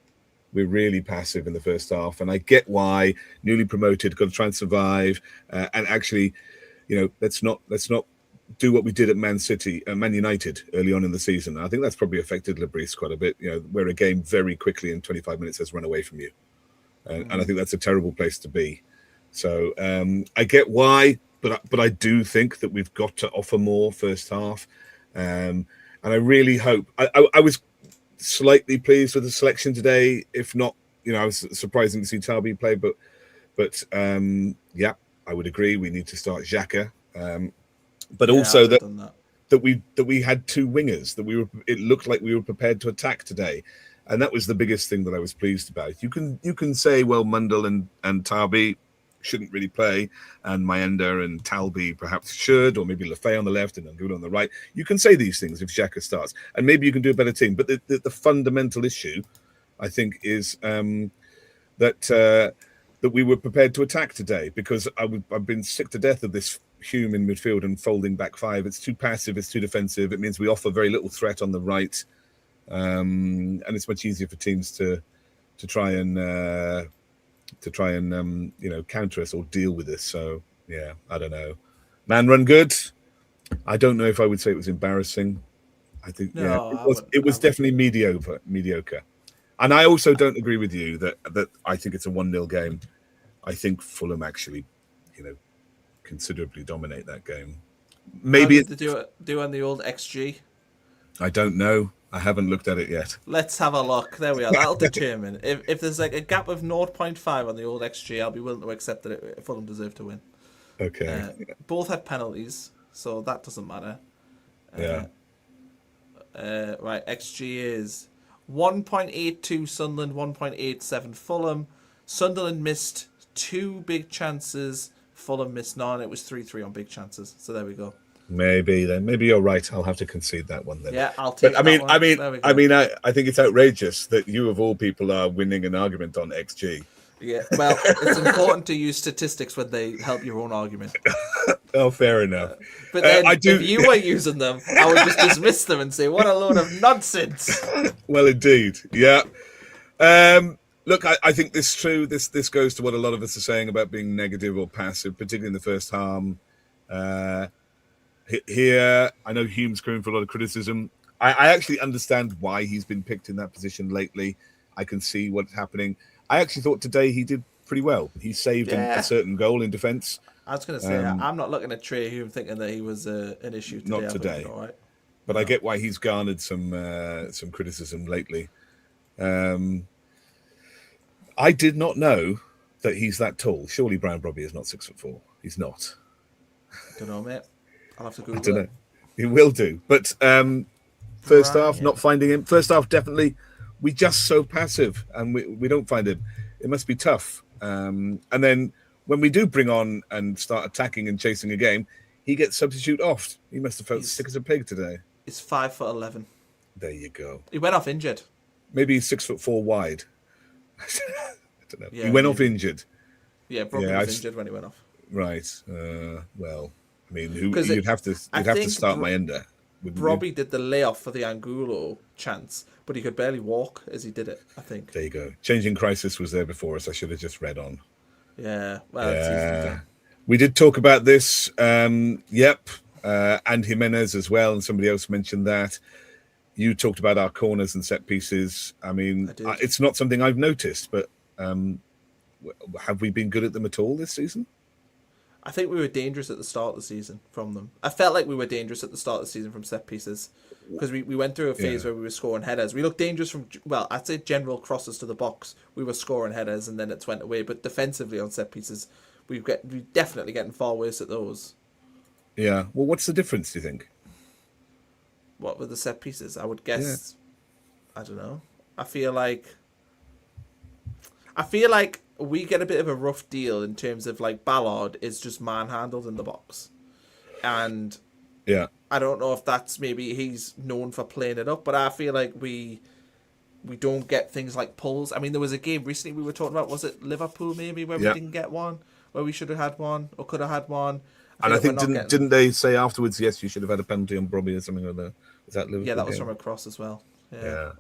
really passive in the first half, and I get why. Newly promoted, got to try and survive, and actually, let's not do what we did at Man United early on in the season. I think that's probably affected Lebris quite a bit. Where a game very quickly in 25 minutes has run away from you, and I think that's a terrible place to be. So I get why, but I do think that we've got to offer more first half, and I really hope. I was slightly pleased with the selection today. If not, I was surprised to see Tarbi play, but I would agree. We need to start Xhaka. But also that we had 2 wingers, it looked like we were prepared to attack today, and that was the biggest thing that I was pleased about. You can say, well, Mundell and Tarbi shouldn't really play, and Mayenda and Talbi perhaps should, or maybe Lefay on the left and Angulo on the right. You can say these things if Xhaka starts, and maybe you can do a better team. But the fundamental issue, I think, is that we were prepared to attack today, because I've been sick to death of this Hume in midfield and folding back five. It's too passive. It's too defensive. It means we offer very little threat on the right, and it's much easier for teams to try and counter us or deal with this. So yeah, I don't know. Man run good. I don't know if I would say it was embarrassing. I think it was definitely mediocre. And I also don't agree with you that I think it's a 1-0 game. I think Fulham actually, considerably dominate that game. Maybe to do on the old XG. I don't know. I haven't looked at it yet. Let's have a look. There we are. That'll determine if there's like a gap of 0.5 on the old XG. I'll be willing to accept that Fulham deserve to win. Okay. Both had penalties, so that doesn't matter. Yeah. Right. XG is 1.82 Sunderland, 1.87 Fulham. Sunderland missed 2 big chances. Fulham missed none. It was 3-3 on big chances. So there we go. Maybe you're right. I'll have to concede that one then. Yeah, I'll take. But I think it's outrageous that you of all people are winning an argument on XG. Yeah, well, it's important to use statistics when they help your own argument. Oh, fair enough. But then, if you were using them, I would just dismiss them and say, "What a load of nonsense!" Well, indeed, yeah. Look, I think this is true. This goes to what a lot of us are saying about being negative or passive, particularly in the first half. Here, I know Hume's coming for a lot of criticism. I actually understand why he's been picked in that position lately. I can see what's happening. I actually thought today he did pretty well. He saved a certain goal in defence. I was going to say, I'm not looking at Trey Hume thinking that he was an issue today. Not today. All right. But no. I get why he's garnered some criticism lately. I did not know that he's that tall. Surely Brian Bromley is not 6'4". He's not. I don't know, mate. I'll have to Google I don't know. He will do. But first half, not finding him. First half, definitely. We just so passive and we don't find him. It must be tough. And then when we do bring on and start attacking and chasing a game, he gets substitute off. He must have felt sick as a pig today. He's 5'11". There you go. He went off injured. Maybe he's 6'4" wide. I don't know. Yeah, he went off injured. Yeah, probably was injured when he went off. Right. Well, I mean, you'd have to start my ender. Robbie did the layoff for the Angulo chance, but he could barely walk as he did it, I think. There you go. Changing Crisis was there before us. I should have just read on. Yeah. Well, it's easy to... We did talk about this. Yep. And Jimenez as well. And somebody else mentioned that. You talked about our corners and set pieces. I mean, it's not something I've noticed, but have we been good at them at all this season? I think we were dangerous at the start of the season from them. I felt like we were dangerous at the start of the season from set pieces because we went through a phase where we were scoring headers. We looked dangerous from, well, I'd say general crosses to the box. We were scoring headers and then it went away. But defensively on set pieces, we're definitely getting far worse at those. Yeah. Well, what's the difference, do you think? What were the set pieces? I would guess, I don't know. I feel like we get a bit of a rough deal in terms of like Ballard is just manhandled in the box. And I don't know if that's maybe he's known for playing it up, but I feel like we don't get things like pulls. I mean, there was a game recently we were talking about, was it Liverpool maybe, where we didn't get one, where we should have had one or could have had one. I think didn't they say afterwards, yes, you should have had a penalty on Bromley or something like that? Was that Liverpool? Yeah, that was from a cross as well. Yeah.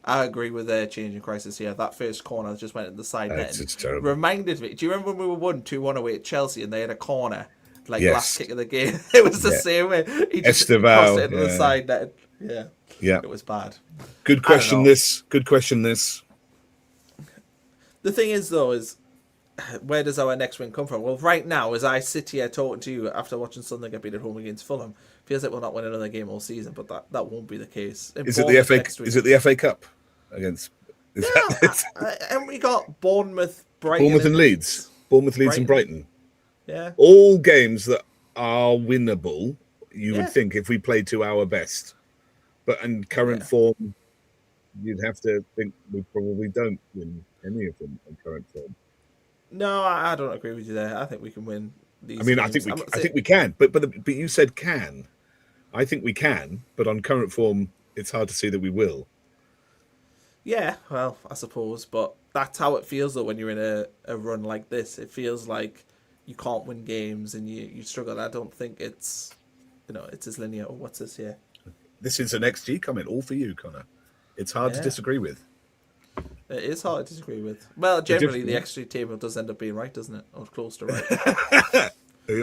I agree with changing crisis here. That first corner just went in the side net. It's terrible. Reminded me. Do you remember when we were 1-2 away at Chelsea and they had a corner, last kick of the game? It was the same way. He just crossed it into the side net. Yeah. It was bad. Good question. This. The thing is, though, is where does our next win come from? Well, right now, as I sit here talking to you after watching Sunderland get beat at home against Fulham, feels like we'll not win another game all season, but that won't be the case. Is it the FA Cup against? And we got Bournemouth, Brighton, Bournemouth and Leeds. Bournemouth, Leeds, and Brighton. Yeah, all games that are winnable. You would think if we played to our best, but in current form, you'd have to think we probably don't win any of them in current form. No, I don't agree with you there. I think we can win these. I mean, games. I think we can, but you said can. I think we can, but on current form, it's hard to see that we will. Yeah, well, I suppose, but that's how it feels though when you're in a run like this. It feels like you can't win games and you struggle. I don't think it's it's as linear. Oh, what's this here? This is an XG comment, all for you, Connor. It's hard to disagree with. It is hard to disagree with. Well, generally the XG table does end up being right, doesn't it? Or close to right.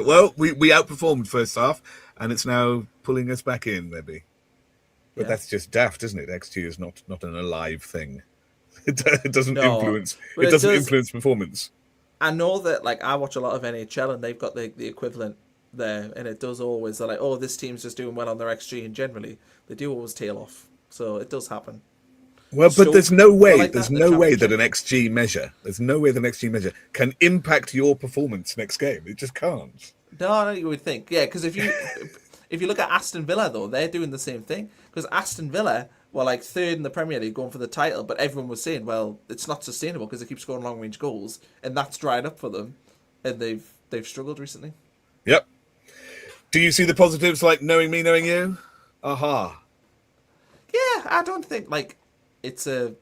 Well, we outperformed first half, and it's now pulling us back in, maybe. But that's just daft, isn't it? XG is not an alive thing. It doesn't influence. It doesn't influence performance. I know that, like, I watch a lot of NHL, and they've got the equivalent there, and it does always. They're like, oh, this team's just doing well on their XG, and generally they do always tail off. So it does happen. Well, but there's no way. There's no way that an XG measure. There's no way that an XG measure can impact your performance next game. It just can't. No, you would think, yeah, because if you look at Aston Villa though, they're doing the same thing. Because Aston Villa were like third in the Premier League, going for the title, but everyone was saying, well, it's not sustainable because they keep scoring long range goals, and that's dried up for them, and they've struggled recently. Yep. Do you see the positives like knowing me, knowing you? Aha. Yeah, I don't think like it's not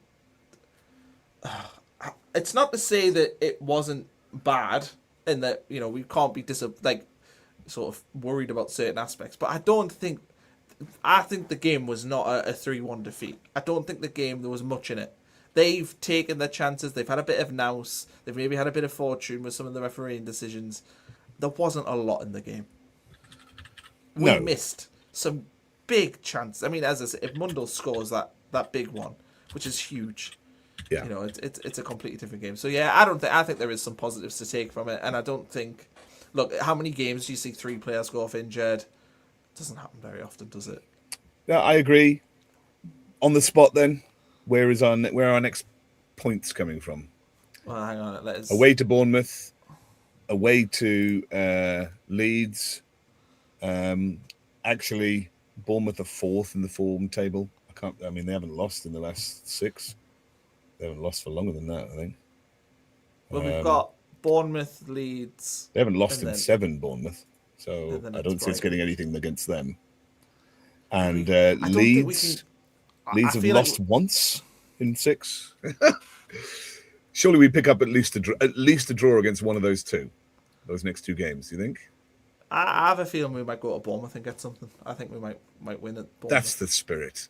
to say that it wasn't bad and that we can't be sort of worried about certain aspects, but I think the game was not a 3-1 defeat. I don't think there was much in it. They've taken their chances. They've had a bit of nous. They've maybe had a bit of fortune with some of the refereeing decisions. There wasn't a lot in the game. We missed some big chances. I mean, as I said, if Mundell scores that big one, which is huge, it's a completely different game. So yeah, I think there is some positives to take from it, and I don't think. Look, how many games do you see 3 players go off injured? It doesn't happen very often, does it? Yeah, I agree. On the spot, then, where are our next points coming from? Well, hang on. Away to Bournemouth, away to Leeds. Actually, Bournemouth are 4th in the form table. They haven't lost in the last 6. They haven't lost for longer than that, I think. Well, we've got Bournemouth, Leeds. They haven't lost in 7, Bournemouth. So I don't see it's getting anything against them. And Leeds have lost once in 6. Surely we pick up at least a draw against one of those next 2 games. Do you think? I have a feeling we might go to Bournemouth and get something. I think we might win at Bournemouth. That's the spirit.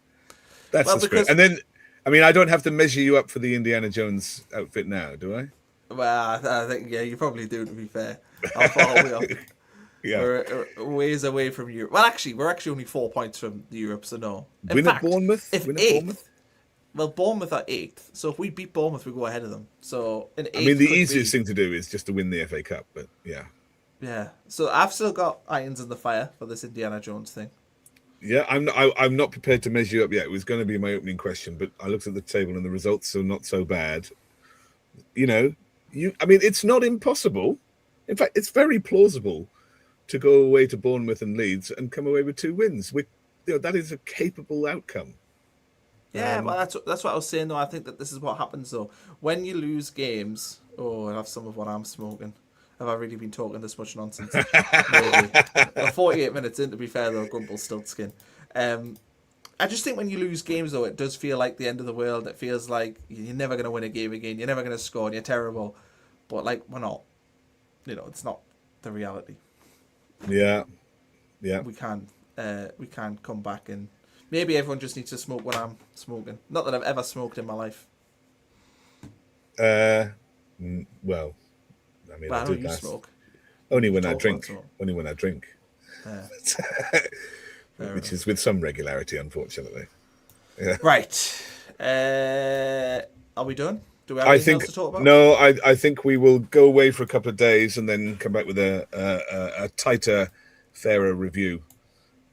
Spirit. And then, I don't have to measure you up for the Indiana Jones outfit now, do I? Well, I think you probably do. To be fair, how far are we up? Yeah. We're ways away from Europe. Well, actually, we're only 4 points from Europe, so no. Win at Bournemouth? Well, Bournemouth are 8th, so if we beat Bournemouth, we go ahead of them. So the easiest thing to do is just to win the FA Cup, but yeah. Yeah, so I've still got irons in the fire for this Indiana Jones thing. Yeah, I'm not prepared to measure you up yet. It was going to be my opening question, but I looked at the table and the results are not so bad. It's not impossible. In fact, it's very plausible to go away to Bournemouth and Leeds and come away with 2 wins. That is a capable outcome. Yeah, well, that's what I was saying, though. I think that this is what happens, though. When you lose games... Oh, I have some of what I'm smoking. Have I really been talking this much nonsense? Maybe. Well, 48 minutes in, to be fair, though, Grumple's still skin. I just think when you lose games, though, it does feel like the end of the world. It feels like you're never going to win a game again. You're never going to score, and you're terrible. But, we're not. It's not the reality. Yeah. We can come back, and maybe everyone just needs to smoke what I'm smoking. Not that I've ever smoked in my life. Well, but I know you smoke. Only when I drink. Only when I drink. Which is with some regularity, unfortunately. Yeah. Right. Are we done? Do we have anything else to talk about? No, I think we will go away for a couple of days and then come back with a tighter, fairer review.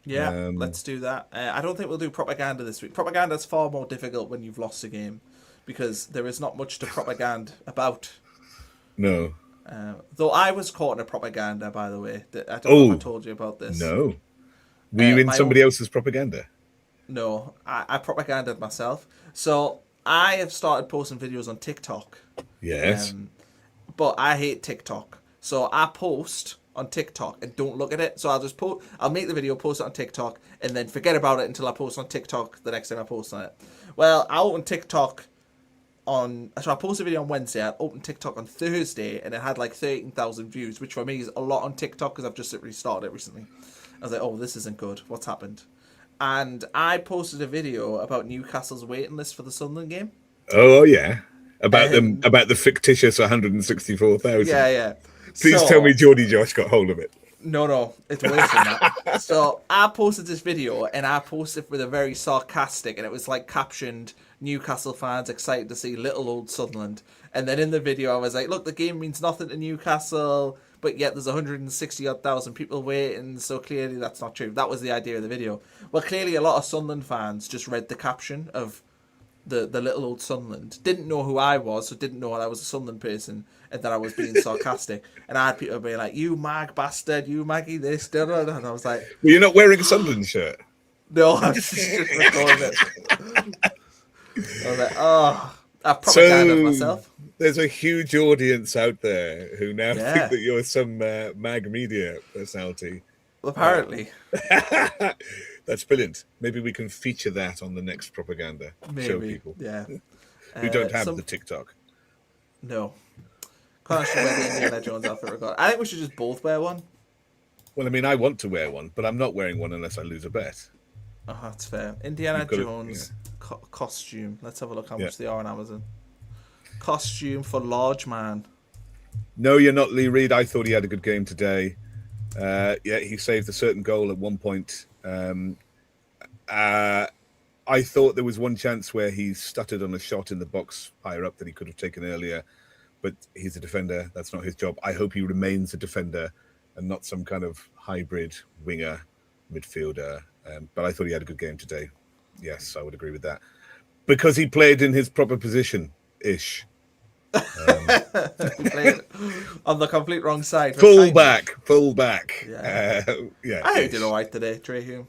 Yeah, let's do that. I don't think we'll do propaganda this week. Propaganda is far more difficult when you've lost a game because there is not much to propaganda about. No. Though I was caught in a propaganda, by the way. I don't know if I told you about this. No. Were you in somebody else's propaganda? No, I propagandaed myself. So I have started posting videos on TikTok. Yes. But I hate TikTok. So I post on TikTok and don't look at it. So I'll make the video, post it on TikTok, and then forget about it until I post on TikTok the next time I post on it. Well, I opened TikTok So I posted a video on Wednesday. I opened TikTok on Thursday, and it had like 13,000 views, which for me is a lot on TikTok because I've just restarted it recently. I was like, oh, this isn't good. What's happened? And I posted a video about Newcastle's waiting list for the Sunderland game. Oh yeah, about the fictitious 164,000. Yeah. Please tell me Geordie Josh got hold of it. No, it's worse than that. So I posted this video, and I posted with a very sarcastic, and it was like captioned, Newcastle fans excited to see little old Sunderland. And then in the video I was like, look, the game means nothing to Newcastle, but yet there's 160,000 people waiting, so clearly that's not true. That was the idea of the video. Well, clearly a lot of Sunderland fans just read the caption of the little old Sunderland, didn't know who I was, so didn't know that I was a Sunderland person, and that I was being sarcastic. And I had people being like, you mag bastard, you maggie this, da, da, da. And I was like, well, you're not wearing a Sunderland shirt? No, I'm just recording it. I was like, oh, I've propaganda myself. There's a huge audience out there who now think that you're some mag media personality. Well, apparently. That's brilliant. Maybe we can feature that on the next propaganda. Maybe, show people. Yeah. Who don't have the TikTok. No. Can't actually wear the Indiana Jones outfit regard. I think we should just both wear one. Well, I mean, I want to wear one, but I'm not wearing one unless I lose a bet. Oh, that's fair. Indiana Jones costume. Let's have a look how much they are on Amazon. Costume for large man. No, you're not Lee Reed. I thought he had a good game today. He saved a certain goal at one point. I thought there was one chance where he stuttered on a shot in the box higher up that he could have taken earlier, but he's a defender. That's not his job. I hope he remains a defender and not some kind of hybrid winger midfielder. But I thought he had a good game today. Yes, I would agree with that. Because he played in his proper position-ish. He played on the complete wrong side. Full back. Yeah. I think he did all right today, Trey Hume.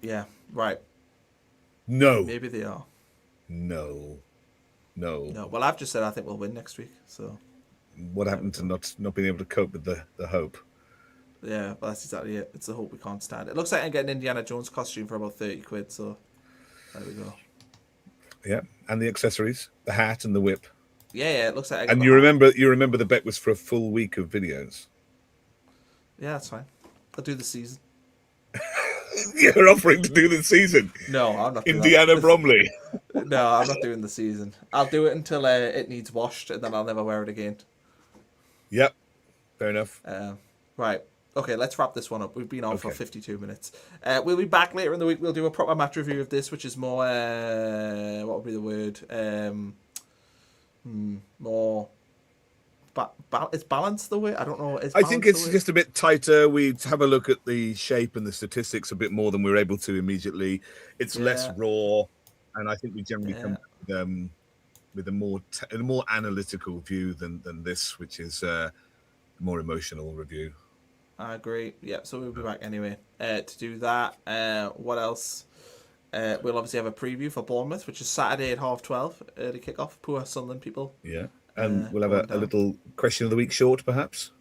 Yeah, right. No. Maybe they are. No. Well, I've just said I think we'll win next week. So, what happened to not being able to cope with the hope? Yeah, well, that's exactly it. It's the hope we can't stand. It looks like I'm getting an Indiana Jones costume for about 30 quid. So, there we go. Yeah, and the accessories, the hat and the whip. Yeah, it looks like. And you remember the bet was for a full week of videos. Yeah, that's fine. I'll do the season. You're offering to do the season? No, I'm not. Indiana Bromley. No, I'm not doing the season. I'll do it until it needs washed, and then I'll never wear it again. Yep, fair enough. Right. Okay, let's wrap this one up. We've been on for 52 minutes. We'll be back later in the week. We'll do a proper match review of this, which is more, what would be the word? More, is balanced the way? I don't know. I think it's just a bit tighter. We have a look at the shape and the statistics a bit more than we're able to immediately. It's less raw, and I think we generally come with a more analytical view than this, which is a more emotional review. I agree. Yeah, so we'll be back anyway to do that. What else? We'll obviously have a preview for Bournemouth, which is Saturday at 12:30, early kickoff. Poor Sunderland people. Yeah, and we'll have a little question of the week short, perhaps.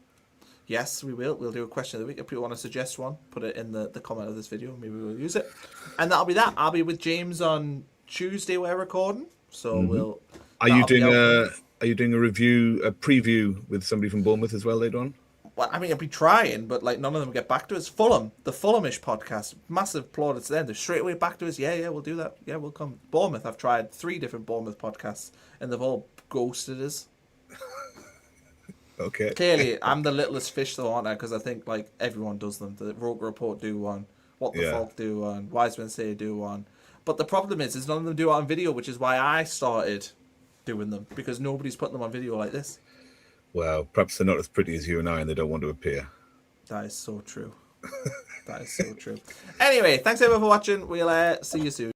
Yes, we will. We'll do a question of the week. If people want to suggest one, put it in the comment of this video. Maybe we'll use it. And that'll be that. I'll be with James on Tuesday. We're recording, so we'll. Are you doing a preview with somebody from Bournemouth as well later on? Well, I mean, I'd be trying, but like none of them get back to us. Fulham, the Fulhamish podcast, massive plaudits to them. They're straight away back to us. Yeah, we'll do that. Yeah, we'll come. Bournemouth, I've tried 3 different Bournemouth podcasts, and they've all ghosted us. Okay. Clearly, I'm the littlest fish, though, aren't I? Because I think like everyone does them. The Roker Report do one. What the Folk do one. Wiseman Say do one. But the problem is none of them do it on video, which is why I started doing them, because nobody's putting them on video like this. Well, perhaps they're not as pretty as you and I, and they don't want to appear. That is so true. That is so true. Anyway, thanks everyone for watching. We'll see you soon.